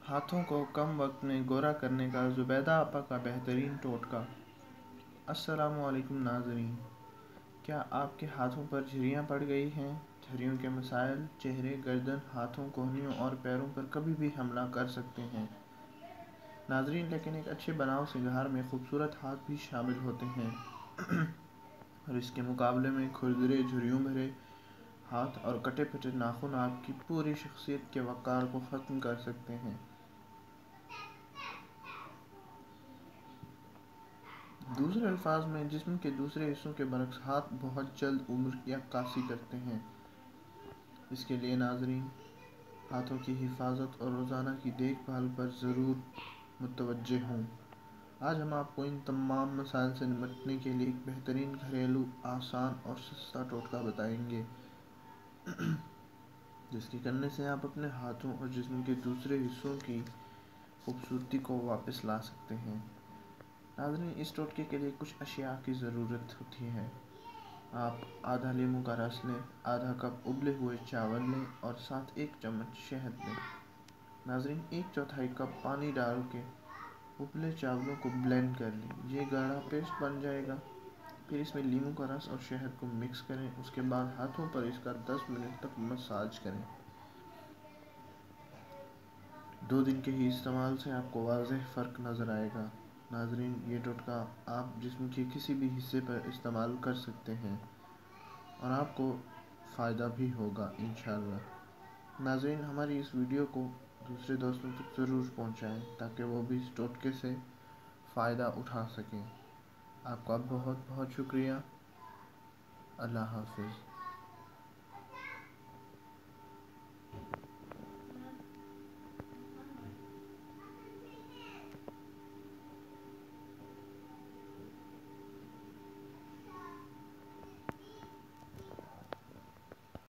ہاتھوں کو کم وقت میں گورا کرنے کا زبیدہ آپا کا بہترین ٹوٹکا۔ السلام علیکم ناظرین، کیا آپ کے ہاتھوں پر جھریاں پڑ گئی ہیں؟ جھریوں کے مسائل چہرے، گردن، ہاتھوں، کوہنیوں اور پیروں پر کبھی بھی حملہ کر سکتے ہیں ناظرین، لیکن ایک اچھے بناؤ سنگھار میں خوبصورت ہاتھ بھی شامل ہوتے ہیں اور اس کے مقابلے میں کھردرے، جھریوں بھرے ہاتھ اور کٹے پھٹے ناخن آپ کی پوری شخصیت کے وقار کو ختم کر سکتے ہیں۔ دوسرے الفاظ میں، جسم کے دوسرے حصوں کے برعکس ہاتھ بہت جلد عمر کی عکاسی کرتے ہیں۔ اس کے لیے ناظرین، ہاتھوں کی حفاظت اور روزانہ کی دیکھ بھال پر ضرور متوجہ ہوں۔ آج ہم آپ کو ان تمام مسائل سے نمٹنے کے لیے ایک بہترین گھریلو، آسان اور سستا ٹوٹکا بتائیں گے جس کے کرنے سے آپ اپنے ہاتھوں اور جسم کے دوسرے حصوں کی خوبصورتی کو واپس لا سکتے ہیں۔ ناظرین، اس ٹوٹکے کے لیے کچھ اشیاء کی ضرورت ہوتی ہے۔ آپ آدھا لیموں کا رس لیں، آدھا کپ ابلے ہوئے چاول لیں اور ساتھ 1 چمچ شہد لیں۔ ناظرین، 1/4 کپ پانی ڈال کے ابلے چاولوں کو بلینڈ کر لیں، یہ گاڑھا پیسٹ بن جائے گا۔ پھر اس میں لیموں کا رس اور شہد کو مکس کریں، اس کے بعد ہاتھوں پر اس کا 10 منٹ تک مساج کریں۔ 2 دن کے ہی استعمال سے آپ کو واضح فرق نظر آئے گا۔ ناظرین، یہ ٹوٹکا آپ جسم کے کسی بھی حصے پر استعمال کر سکتے ہیں اور آپ کو فائدہ بھی ہوگا انشاءاللہ۔ ناظرین، ہماری اس ویڈیو کو دوسرے دوستوں تک ضرور پہنچائیں تاکہ وہ بھی اس ٹوٹکے سے فائدہ اٹھا سکیں۔ آپ کا بہت بہت شکریہ۔ اللہ حافظ۔